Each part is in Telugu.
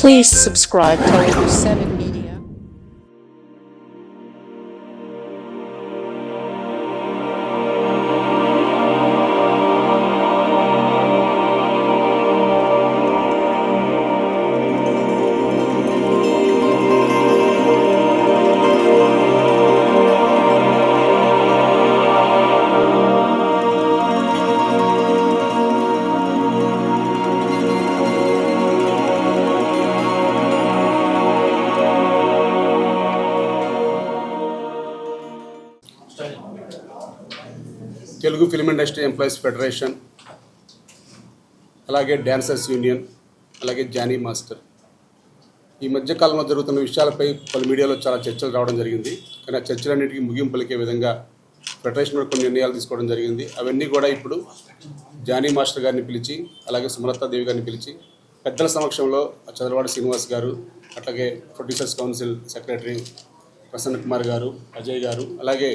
Please subscribe to Over 7 Media. Telugu film industry employees federation, అలాగే డాన్సర్స్ యూనియన్, అలాగే జానీ మాస్టర్ ఈ మధ్యకాలంలో జరుగుతున్న విషయాలపై పలు మీడియాలో చాలా చర్చలు రావడం జరిగింది. కానీ ఆ చర్చలన్నింటికీ ముగింపు పలికే విధంగా ఫెడరేషన్ కూడా కొన్ని నిర్ణయాలు తీసుకోవడం జరిగింది. అవన్నీ కూడా ఇప్పుడు జానీ మాస్టర్ గారిని పిలిచి, అలాగే సుమలతాదేవి గారిని పిలిచి పెద్దల సమక్షంలో చంద్రవాడ శ్రీనివాస్ గారు, అట్లాగే producers council secretary Prasanna Kumar గారు, అజయ్ గారు, అలాగే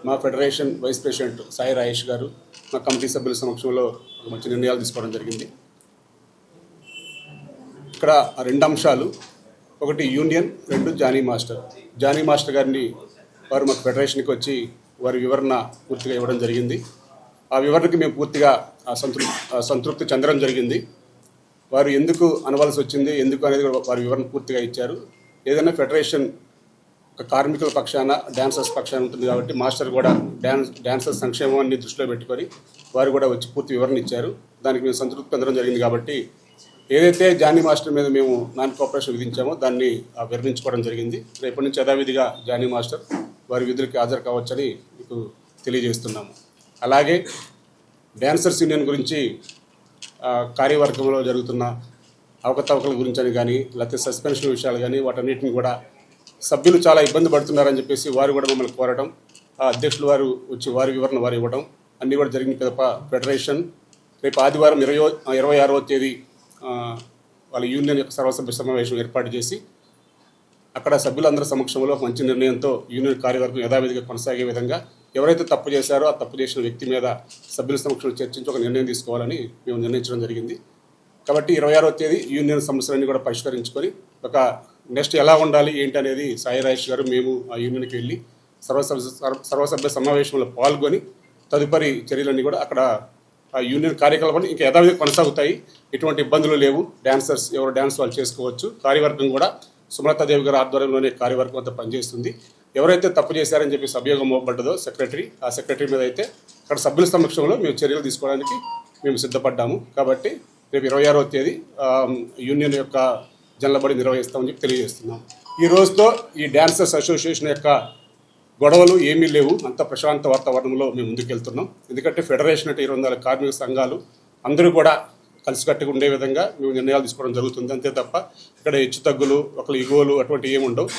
మా federation vice president Sai Rayesh గారు, మా కమిటీ సభ్యుల సమక్షంలో మంచి నిర్ణయాలు తీసుకోవడం జరిగింది. ఇక్కడ రెండు అంశాలు, ఒకటి యూనియన్, రెండు జానీ మాస్టర్. జానీ మాస్టర్ గారిని వారు మా ఫెడరేషన్కి వచ్చి వారి వివరణ పూర్తిగా ఇవ్వడం జరిగింది. ఆ వివరణకి మేము పూర్తిగా సంతృప్తి చెందడం జరిగింది. వారు ఎందుకు అనవలసి వచ్చింది, ఎందుకు అనేది వారి వివరణ పూర్తిగా ఇచ్చారు. ఏదైనా ఫెడరేషన్ కార్మికుల పక్షాన, డాన్సర్స్ పక్షాన ఉంటుంది కాబట్టి మాస్టర్ కూడా డాన్సర్స్ సంక్షేమాన్ని దృష్టిలో పెట్టుకొని వారు కూడా వచ్చి పూర్తి వివరణ ఇచ్చారు. దానికి మేము సంతృప్తి పొందడం జరిగింది. కాబట్టి ఏదైతే జానీ మాస్టర్ మీద మేము నాన్ కోఆపరేషన్ విధించామో దాన్ని వివరించుకోవడం జరిగింది. రేపటి నుంచి యథావిధిగా జానీ మాస్టర్ వారి విధులకి హాజరు కావచ్చని మీకు తెలియజేస్తున్నాము. అలాగే డాన్సర్స్ యూనియన్ గురించి కార్యవర్గంలో జరుగుతున్న అవకతవకల గురించి అని కానీ, లేకపోతే సస్పెన్షన్ విషయాలు కానీ, వాటన్నిటిని కూడా సభ్యులు చాలా ఇబ్బంది పడుతున్నారని చెప్పేసి వారు కూడా మమ్మల్ని కోరడం, ఆ అధ్యక్షులు వారు వచ్చి వారి వివరణ వారు ఇవ్వడం అన్నీ కూడా జరిగిన పిదప ఫెడరేషన్ రేపు ఆదివారం 26వ తేదీ వాళ్ళ యూనియన్ యొక్క సర్వసభ్య సమావేశం ఏర్పాటు చేసి అక్కడ సభ్యులందరి సమక్షంలో మంచి నిర్ణయంతో యూనియన్ కార్యవర్గం యథావిధిగా కొనసాగే విధంగా ఎవరైతే తప్పు చేశారో ఆ తప్పు చేసిన వ్యక్తి మీద సభ్యుల సమక్షంలో చర్చించి ఒక నిర్ణయం తీసుకోవాలని మేము నిర్ణయించడం జరిగింది. కాబట్టి 26వ తేదీ యూనియన్ సమస్యలన్నీ కూడా పరిష్కరించుకొని ఒక నెక్స్ట్ ఎలా ఉండాలి ఏంటి అనేది సాయి రాయేష్ గారు, మేము ఆ యూనియన్కి వెళ్ళి సర్వసభ్య సమావేశంలో పాల్గొని తదుపరి చర్యలన్నీ కూడా అక్కడ ఆ యూనియన్ కార్యకలాపాలు ఇంకా యథావిధిగా కొనసాగుతాయి. ఎటువంటి ఇబ్బందులు లేవు. డాన్సర్స్ ఎవరు డాన్స్ వాళ్ళు చేసుకోవచ్చు. కార్యవర్గం కూడా సుమలతాదేవి గారి ఆధ్వర్యంలోనే కార్యవర్గం అంతా పనిచేస్తుంది. ఎవరైతే తప్పు చేశారని చెప్పి అభియోగం మోపబడ్డదో ఆ సెక్రటరీ మీద అయితే అక్కడ సభ్యుల సమక్షంలో మేము చర్యలు తీసుకోవడానికి మేము సిద్ధపడ్డాము. కాబట్టి రేపు 26వ తేదీ యూనియన్ యొక్క జనలబడి నిర్వహిస్తామని చెప్పి తెలియజేస్తున్నాం. ఈ రోజుతో ఈ డాన్సర్స్ అసోసియేషన్ యొక్క గొడవలు ఏమీ లేవు. అంత ప్రశాంత వాతావరణంలో మేము ముందుకెళ్తున్నాం. ఎందుకంటే ఫెడరేషన్ అంటే 200 కార్మిక సంఘాలు అందరూ కూడా కలిసికట్టుగా ఉండే విధంగా మేము నిర్ణయాలు తీసుకోవడం జరుగుతుంది. అంతే తప్ప ఇక్కడ హెచ్చు తగ్గులు, ఒకళ్ళు ఇగోలు అటువంటి ఏమి ఉండవు.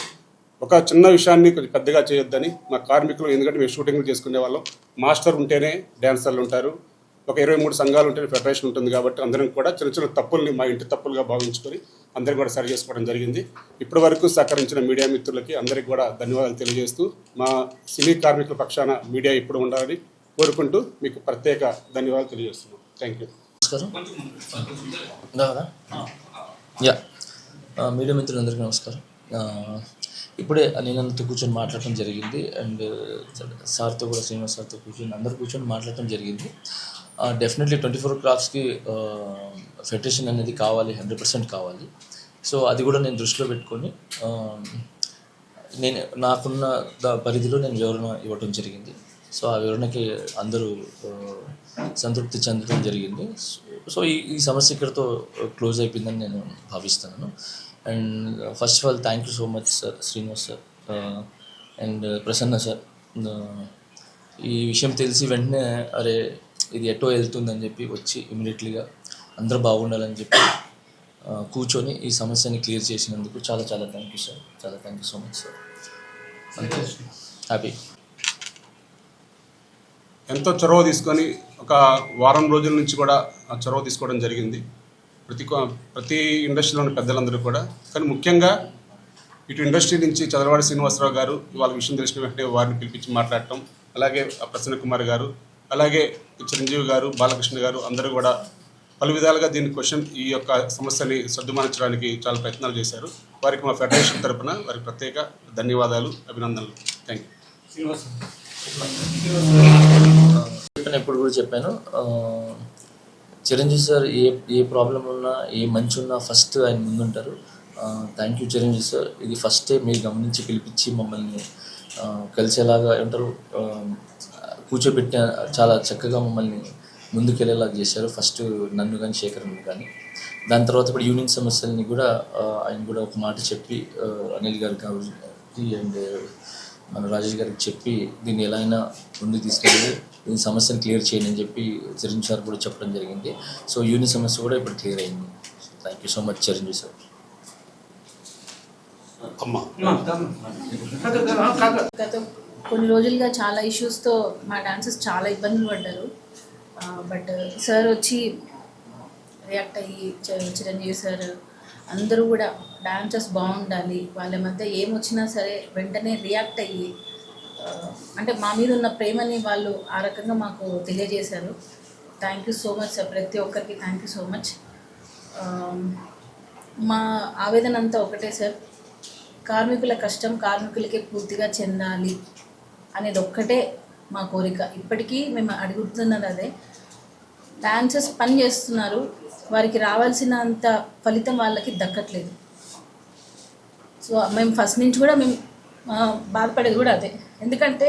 ఒక చిన్న విషయాన్ని కొంచెం పెద్దగా చేయొద్దని మా కార్మికులు, ఎందుకంటే మేము షూటింగ్లు చేసుకునే వాళ్ళం, మాస్టర్ ఉంటేనే డాన్సర్లు ఉంటారు, ఒక 23 సంఘాలు ఉంటేనే ఫెడరేషన్ ఉంటుంది. కాబట్టి అందరం కూడా చిన్న చిన్న తప్పుల్ని మా ఇంటి తప్పులుగా భావించుకొని అందరికీ కూడా సరి చేసుకోవడం జరిగింది. ఇప్పటి వరకు సహకరించిన మీడియా మిత్రులకి అందరికీ కూడా ధన్యవాదాలు తెలియజేస్తూ మా సినీ కార్మికుల పక్షాన మీడియా ఇప్పుడు ఉండాలని కోరుకుంటూ మీకు ప్రత్యేక ధన్యవాదాలు తెలియజేస్తున్నాం. Thank you. నమస్కారం. మీడియా మిత్రులందరికీ నమస్కారం. ఇప్పుడే నేను అందరితో కూర్చొని మాట్లాడటం జరిగింది. అండ్ సార్తో కూడా, శ్రీనివాస్ సార్తో అందరూ కూర్చొని మాట్లాడటం జరిగింది. డెఫినెట్లీ 24 క్రాఫ్ట్స్కి ఫెడరేషన్ అనేది కావాలి, 100% కావాలి. సో అది కూడా నేను దృష్టిలో పెట్టుకొని నేను నాకున్న పరిధిలో నేను వివరణ ఇవ్వడం జరిగింది. సో ఆ వివరణకి అందరూ సంతృప్తి చెందడం జరిగింది. సో ఈ సమస్య ఇక్కడితో క్లోజ్ అయిపోయిందని నేను భావిస్తున్నాను. And first of all thank you so much sir, Srinivas sir and Prasanna sir. ఈ విషయం తెలిసి వెంటనే అరే ఇది ఎటో వెళ్తుందని చెప్పి వచ్చి ఇమీడియట్లీగా అందరూ బాగుండాలని చెప్పి కూర్చొని ఈ సమస్యని క్లియర్ చేసినందుకు చాలా చాలా థ్యాంక్ యూ సార్. చాలా thank you so much sir. అంతే, హ్యాపీ. ఎంతో చొరవ తీసుకొని ఒక వారం రోజుల నుంచి కూడా ఆ చొరవ తీసుకోవడం జరిగింది ప్రతి ఇండస్ట్రీలోని పెద్దలందరూ కూడా. కానీ ముఖ్యంగా ఇటు ఇండస్ట్రీ నుంచి చంద్రవాడ శ్రీనివాసరావు గారు వాళ్ళ విషయం తెలిసిన వెంటనే వారిని పిలిపించి మాట్లాడటం, అలాగే ప్రసన్న కుమార్ గారు, అలాగే చిరంజీవి గారు, బాలకృష్ణ గారు అందరూ కూడా పలు విధాలుగా ఈ యొక్క సమస్యని సర్దుమణించడానికి చాలా ప్రయత్నాలు చేశారు. వారికి మా ఫెడరేషన్ తరపున వారికి ప్రత్యేక ధన్యవాదాలు, అభినందనలు. Thank you. ఎప్పుడు కూడా చెప్పాను, చిరంజీవి సార్ ఏ ప్రాబ్లం ఉన్నా ఏ మంచి ఉన్నా ఫస్ట్ ఆయన ముందుంటారు. Thank you Chiranjeevi sir. ఇది ఫస్ట్ టైం మీరు గమనించి పిలిపించి మమ్మల్ని కలిసేలాగా ఏమంటారు కూర్చోబెట్టిన చాలా చక్కగా మమ్మల్ని ముందుకెళ్ళేలా చేశారు. ఫస్ట్ నన్ను కానీ శేఖర్ని కానీ, దాని తర్వాత ఇప్పుడు యూనియన్ సమస్యలని కూడా ఆయన కూడా ఒక మాట చెప్పి అనిల్ గారికి కాబట్టి అండ్ మన రాజేష్ గారికి చెప్పి దీన్ని ఎలా అయినా ముందుకు తీసుకెళ్ళి దీని సమస్యను క్లియర్ చేయండి అని చెప్పి చిరంజీవి సార్ కూడా చెప్పడం జరిగింది. సో యూనియన్ సమస్య కూడా ఇప్పుడు క్లియర్ అయింది. Thank you so much Chiranjeevi sir. గత కొన్ని రోజులుగా చాలా ఇష్యూస్తో మా డాన్సర్స్ చాలా ఇబ్బందులు పడ్డారు. బట్ సార్ వచ్చి రియాక్ట్ అయ్యి చిరంజీవి సార్ అందరూ కూడా డాన్సర్స్ బాగుండాలి, వాళ్ళ మధ్య ఏమొచ్చినా సరే వెంటనే రియాక్ట్ అయ్యి అంటే మా మీద ఉన్న ప్రేమని వాళ్ళు ఆ రకంగా మాకు తెలియజేశారు. Thank you so much sir, ప్రతి ఒక్కరికి థ్యాంక్ యూ సో మచ్. మా ఆవేదన అంతా ఒకటే సార్, కార్మికుల కష్టం కార్మికులకే పూర్తిగా చెందాలి అనేది ఒక్కటే మా కోరిక. ఇప్పటికీ మేము అడుగుతున్నది అదే. డాన్సర్స్ పని చేస్తున్నారు, వారికి రావాల్సినంత ఫలితం వాళ్ళకి దక్కట్లేదు. సో మేము ఫస్ట్ నుంచి కూడా మేము బాధపడేది కూడా అదే. ఎందుకంటే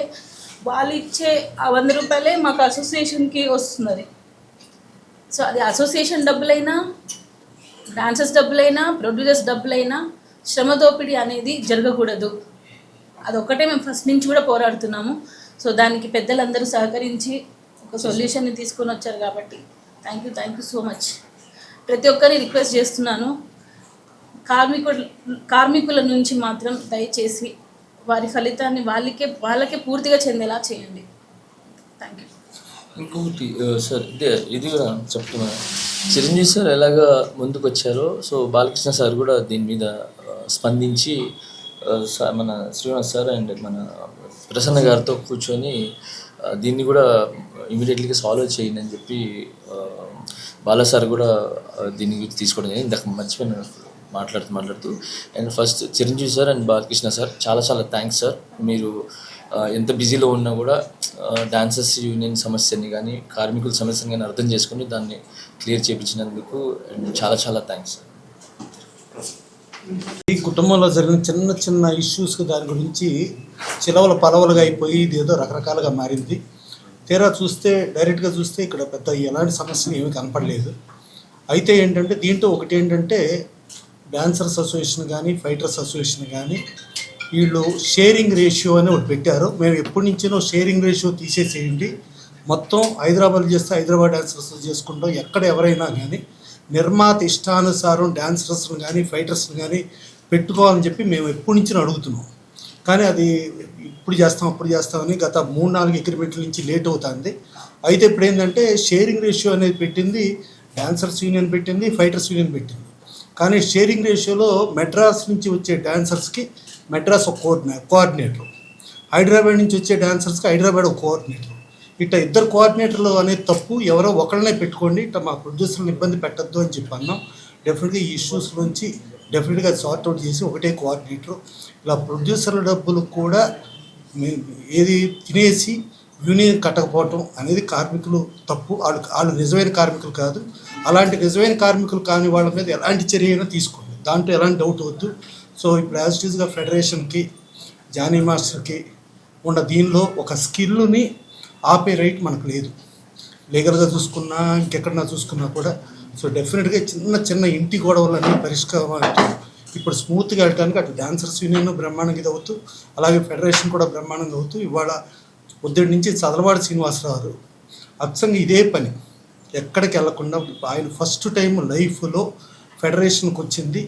వాళ్ళు ఇచ్చే ఆ 100 రూపాయలే మాకు అసోసియేషన్కి వస్తున్నది. సో అది అసోసియేషన్ డబ్బులైనా, డాన్సర్స్ డబ్బులైనా, ప్రొడ్యూసర్స్ డబ్బులైనా శ్రమ దోపిడీ అనేది జరగకూడదు. అదొక్కటే మేము ఫస్ట్ నుంచి కూడా పోరాడుతున్నాము. సో దానికి పెద్దలందరూ సహకరించి ఒక సొల్యూషన్ని తీసుకొని వచ్చారు కాబట్టి థ్యాంక్ యూ సో మచ్. ప్రతి ఒక్కరిని రిక్వెస్ట్ చేస్తున్నాను, కార్మికుల నుంచి మాత్రం దయచేసి వారి ఫలితాన్ని వాళ్ళకే పూర్తిగా చెందేలా చేయండి. Thank you. ఇంకొకటి సార్, ఇది కూడా చెప్తున్నాను, చిరంజీవి సార్ ఎలాగా ముందుకు వచ్చారో సో బాలకృష్ణ సార్ కూడా దీని మీద స్పందించి మన శ్రీనివాస్ సార్ అండ్ మన ప్రసన్న గారితో కూర్చొని దీన్ని కూడా ఇమీడియట్లీగా సాల్వ్ చేయండి అని చెప్పి బాలా సార్ కూడా దీని గురించి తీసుకోవడం జరిగింది. ఇందాక మర్చిపోయిన మాట్లాడుతూ and first Chiranjeevi sir and Balakrishna sir చాలా థ్యాంక్స్ సార్. మీరు ఎంత బిజీలో ఉన్నా కూడా డాన్సర్స్ యూనియన్ సమస్యని కానీ కార్మికుల సమస్యని కానీ అర్థం చేసుకుని దాన్ని క్లియర్ చేయించినందుకు అండ్ చాలా థ్యాంక్స్ సార్. ఈ కుటుంబంలో జరిగిన చిన్న ఇష్యూస్కి దాని గురించి చిలవల పలవలుగా అయిపోయి ఇదేదో రకరకాలుగా మారింది. తీరా చూస్తే డైరెక్ట్గా చూస్తే ఇక్కడ పెద్ద ఎలాంటి సమస్యలు ఏమీ కనపడలేదు. అయితే ఏంటంటే దీంట్లో ఒకటి ఏంటంటే డాన్సర్స్ అసోసియేషన్ కానీ ఫైటర్స్ అసోసియేషన్ కానీ వీళ్ళు షేరింగ్ రేషియో అని ఒకటి పెట్టారు. మేము ఎప్పటి నుంచినో షేరింగ్ రేషియో తీసేసేయండి, మొత్తం హైదరాబాద్ చేస్తే హైదరాబాద్ డాన్సర్స్ చేసుకుంటాం, ఎక్కడ ఎవరైనా కానీ నిర్మాత ఇష్టానుసారం డాన్సర్స్ని కానీ ఫైటర్స్ని కానీ పెట్టుకోవాలని చెప్పి మేము ఎప్పటి నుంచి అడుగుతున్నాం. కానీ అది అప్పుడు చేస్తామని గత 3-4 అగ్రిమెంట్ల నుంచి లేట్ అవుతుంది. అయితే ఇప్పుడు ఏంటంటే షేరింగ్ రేషియో అనేది పెట్టింది, డాన్సర్స్ యూనియన్ పెట్టింది, ఫైటర్స్ యూనియన్ పెట్టింది. కానీ షేరింగ్ రేషియోలో మెడ్రాస్ నుంచి వచ్చే డాన్సర్స్కి మెడ్రాస్ ఒక కోఆర్డినేటర్, హైదరాబాద్ నుంచి వచ్చే డాన్సర్స్కి హైదరాబాద్ ఒక కోఆర్డినేటర్. ఇట్లా 2 కోఆర్డినేటర్లు అనేది తప్పు, ఎవరో ఒకళ్ళనే పెట్టుకోండి, ఇట్లా మా ప్రొడ్యూసర్లను ఇబ్బంది పెట్టద్దు అని చెప్పి అన్నాం. డెఫినెట్గా ఈ ఇష్యూస్ నుంచి డెఫినెట్గా సార్ట్అవుట్ చేసి ఒకటే కోఆర్డినేటర్. ఇలా ప్రొడ్యూసర్ల డబ్బులు కూడా ఏది తినేసి యూనియన్ కట్టకపోవటం అనేది కార్మికులు తప్పు. వాళ్ళు నిజమైన కార్మికులు కాదు. అలాంటి నిజమైన కార్మికులు కాని వాళ్ళ మీద ఎలాంటి చర్య అయినా తీసుకోండి, దాంట్లో ఎలాంటి డౌట్ వద్దు. సో ఇప్పుడు యాజ్ ఇట్ ఈస్గా ఫెడరేషన్కి జానీ మాస్టర్కి ఉన్న దీనిలో ఒక స్కిల్ని ఆపే రైట్ మనకు లేదు. లీగల్గా చూసుకున్నా ఇంకెక్కడన్నా చూసుకున్నా కూడా. సో డెఫినెట్గా చిన్న ఇంటి గొడవలన్నీ పరిష్కారం ఇప్పుడు స్మూత్గా వెళ్ళడానికి అటు డాన్సర్స్ యూనియన్ బ్రహ్మాండంగా ఇది అవుతూ, అలాగే ఫెడరేషన్ కూడా బ్రహ్మాండంగా అవుతూ, ఇవాళ పొద్దుటి నుంచి చదలవాడి శ్రీనివాసరావు అచ్చంగా ఇదే పని ఎక్కడికి వెళ్లకుండా ఆయన ఫస్ట్ టైం లైఫ్లో ఫెడరేషన్కి వచ్చింది.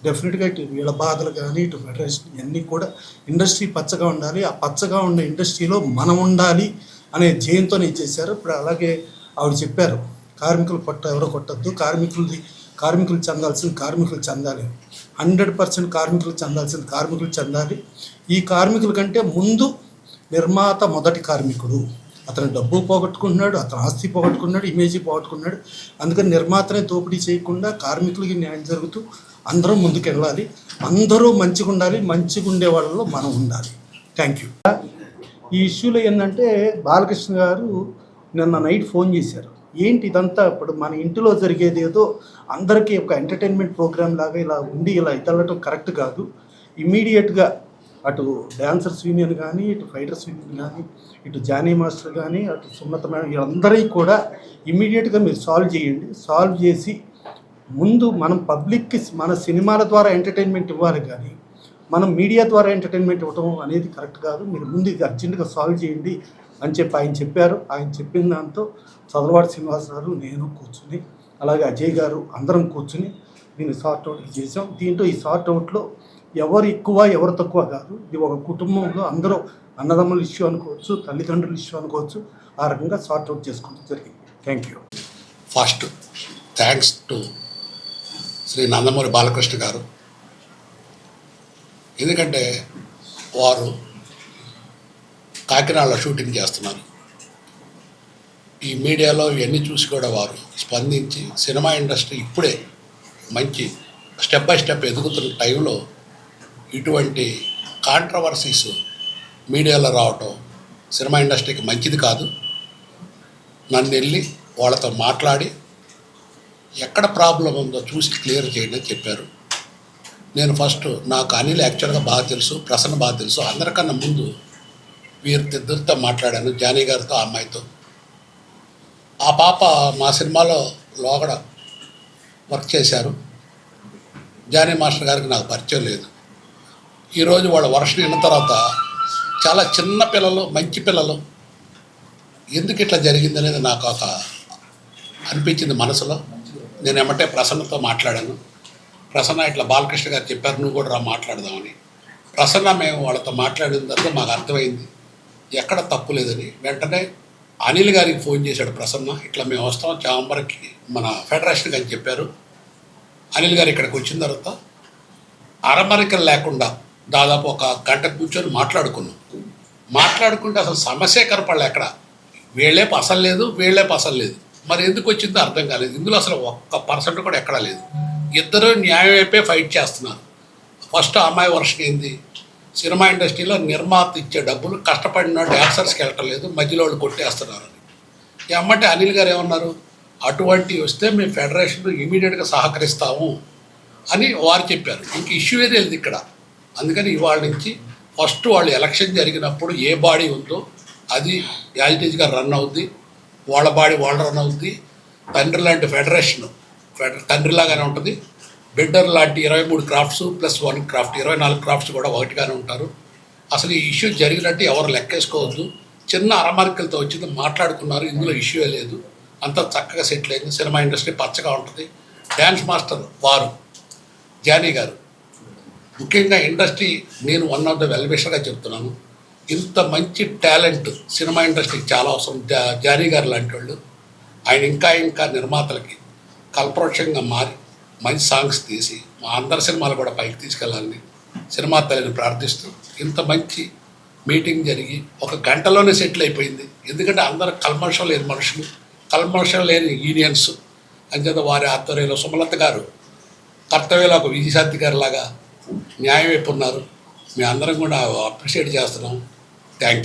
డెఫినెట్గా ఇటు వీళ్ళ బాధలు కానీ ఇటు ఫెడరేషన్ ఇవన్నీ కూడా ఇండస్ట్రీ పచ్చగా ఉండాలి, ఆ పచ్చగా ఉన్న ఇండస్ట్రీలో మనం ఉండాలి అనే ధ్యేయంతో చేశారు. ఇప్పుడు అలాగే ఆవిడ చెప్పారు, కార్మికులు ఎవరో కొట్టద్దు, కార్మికులు చెందాల్సింది కార్మికులు చెందాలి, 100% కార్మికులు చెందాల్సింది కార్మికులు చెందాలి. ఈ కార్మికుల కంటే ముందు నిర్మాత మొదటి కార్మికుడు, అతను డబ్బు పోగొట్టుకుంటున్నాడు, అతను ఆస్తి పోగొట్టుకున్నాడు, ఇమేజ్ పోగొట్టుకున్నాడు. అందుకని నిర్మాతనే దోపిడీ చేయకుండా కార్మికులకి న్యాయం జరుగుతూ అందరూ ముందుకెళ్ళాలి, అందరూ మంచిగా ఉండాలి, మంచిగా ఉండే వాళ్ళలో మనం ఉండాలి. Thank you. ఈ ఇష్యూలో ఏంటంటే బాలకృష్ణ గారు నిన్న నైట్ ఫోన్ చేశారు. ఏంటి ఇదంతా ఇప్పుడు మన ఇంటిలో జరిగేది ఏదో అందరికీ ఒక ఎంటర్టైన్మెంట్ ప్రోగ్రామ్ లాగా ఇలా ఉండి ఇలా ఇదలటం కరెక్ట్ కాదు. ఇమీడియట్గా అటు డ్యాన్సర్స్ యూనియన్ కానీ, ఇటు ఫైటర్స్ యూనియన్ కానీ, ఇటు జానీ మాస్టర్ కానీ, అటు సున్నత మేడం, వీళ్ళందరికీ కూడా ఇమీడియట్గా మీరు సాల్వ్ చేయండి. సాల్వ్ చేసి ముందు మనం పబ్లిక్కి మన సినిమాల ద్వారా ఎంటర్టైన్మెంట్ ఇవ్వాలి, కానీ మనం మీడియా ద్వారా ఎంటర్టైన్మెంట్ ఇవ్వడం అనేది కరెక్ట్ కాదు. మీరు ముందు ఇది అర్జెంటుగా సాల్వ్ చేయండి అని చెప్పి ఆయన చెప్పారు. ఆయన చెప్పిన దాంతో చదలవాడి శ్రీనివాసరావు, నేను కూర్చుని, అలాగే అజయ్ గారు అందరం కూర్చుని దీన్ని సార్ట్ అవుట్ చేసాం. దీంట్లో ఈ సార్ట్ అవుట్లో ఎవరు ఎక్కువ ఎవరు తక్కువ కాదు. ఇది ఒక కుటుంబంలో అందరూ అన్నదమ్ముల ఇష్యూ అనుకోవచ్చు, తల్లిదండ్రుల ఇష్యూ అనుకోవచ్చు. ఆ రకంగా సార్ట్ అవుట్ చేసుకోవడం జరిగింది. Thank you. First thanks to Shri Nandamuri Balakrishna garu. ఎందుకంటే వారు కాకినాడలో షూటింగ్ చేస్తున్నారు. ఈ మీడియాలో ఇవన్నీ చూసి కూడా వారు స్పందించి సినిమా ఇండస్ట్రీ ఇప్పుడే మంచి స్టెప్ బై స్టెప్ ఎదుగుతున్న టైంలో ఇటువంటి కాంట్రవర్సీస్ మీడియాలో రావటం సినిమా ఇండస్ట్రీకి మంచిది కాదు. నన్ను వెళ్ళి వాళ్ళతో మాట్లాడి ఎక్కడ ప్రాబ్లం ఉందో చూసి క్లియర్ చేయండి అని చెప్పారు. నేను ఫస్ట్ నాకు అనిల్ యాక్చువల్గా బాగా తెలుసు, ప్రసన్న బాగా తెలుసు. అందరికన్నా ముందు వీరిద్దరితో మాట్లాడాను, జానీ గారితో, ఆ అమ్మాయితో. ఆ పాప మా సినిమాలో లోగడ వర్క్ చేశారు. జానీ మాస్టర్ గారికి నాకు పరిచయం లేదు. ఈరోజు వాళ్ళ వర్షం విన్న తర్వాత చాలా చిన్న పిల్లలు, మంచి పిల్లలు, ఎందుకు ఇట్లా జరిగింది అనేది నాకు ఒక అనిపించింది మనసులో. నేను ఏమంటే ప్రసన్నతో మాట్లాడాను. ప్రసన్న ఇట్లా బాలకృష్ణ గారు చెప్పారు, నువ్వు కూడా రా మాట్లాడదామని. ప్రసన్న మేము వాళ్ళతో మాట్లాడిన తర్వాత మాకు అర్థమైంది ఎక్కడ తప్పు లేదని. వెంటనే అనిల్ గారికి ఫోన్ చేశాడు ప్రసన్న, ఇట్లా మేము వస్తాం చాంబర్కి, మన ఫెడరేషన్కి అని చెప్పారు. అనిల్ గారు ఇక్కడికి వచ్చిన తర్వాత అరమరికలు లేకుండా దాదాపు ఒక గంట కూర్చొని మాట్లాడుకుంటే అసలు సమస్య కనపడలే. ఎక్కడ వీళ్ళేపు అసలు లేదు, వీళ్ళేపు అసలు లేదు. మరి ఎందుకు వచ్చిందో అర్థం కాలేదు. ఇందులో అసలు 1% కూడా ఎక్కడా లేదు. ఇద్దరు న్యాయం వైపే ఫైట్ చేస్తున్నారు. ఫస్ట్ అమ్మాయి వర్షం ఏంది, సినిమా ఇండస్ట్రీలో నిర్మాత ఇచ్చే డబ్బులు కష్టపడిన డాన్సర్స్కి వెళ్ళటం లేదు, మధ్యలో వాళ్ళు కొట్టేస్తున్నారు అని. ఏమంటే అనిల్ గారు ఏమన్నారు, అటువంటివి వస్తే మేము ఫెడరేషన్ ఇమీడియట్గా సహకరిస్తాము అని వారు చెప్పారు. ఇంక ఇష్యూ ఏది లేదు ఇక్కడ. అందుకని ఇవాళ నుంచి ఫస్ట్ వాళ్ళు ఎలక్షన్ జరిగినప్పుడు ఏ బాడీ ఉందో అది యాజిటేజ్గా రన్ అవుద్ది, వాళ్ళ బాడీ వాళ్ళు రన్ అవుద్ది. తండ్రి లాంటి ఫెడరేషన్ తండ్రిలాగానే ఉంటుంది. బిడ్డర్ లాంటి 23 క్రాఫ్ట్స్ ప్లస్ 1 క్రాఫ్ట్ 24 క్రాఫ్ట్స్ కూడా ఒకటిగానే ఉంటారు. అసలు ఈ ఇష్యూ జరిగినట్టు ఎవరు లెక్కేసుకోవద్దు. చిన్న అరమరికలతో వచ్చింది, మాట్లాడుకున్నారు, ఇందులో ఇష్యూ లేదు, అంతా చక్కగా సెటిల్ అయింది. సినిమా ఇండస్ట్రీ పచ్చగా ఉంటుంది. డ్యాన్స్ మాస్టర్ వారు జానీ గారు, ముఖ్యంగా ఇండస్ట్రీ నేను వన్ ఆఫ్ ద వెల్విషర్గా చెప్తున్నాను. ఇంత మంచి టాలెంట్ సినిమా ఇండస్ట్రీకి చాలా అవసరం. జానీ గారు లాంటి వాళ్ళు. ఆయన ఇంకా నిర్మాతలకి కల్పవృక్షంగా మారి మంచి సాంగ్స్ తీసి మా అందరి సినిమాలు కూడా పైకి తీసుకెళ్ళాలని సినిమా తల్లిని ప్రార్థిస్తూ ఇంత మంచి మీటింగ్ జరిగి 1 గంటలోనే సెటిల్ అయిపోయింది. ఎందుకంటే అందరూ కల్మషం లేని మనుషులు, కల్మషం లేని యూనియన్స్. అంచేత వారి ఆధ్వర్యంలో సుమలత గారు కర్తవ్యంలో ఒక విజయశాంతి గారి లాగా న్యాయం వైపు ఉన్నారు. మేము అందరం కూడా అప్రిషియేట్ చేస్తున్నాం. Thank you.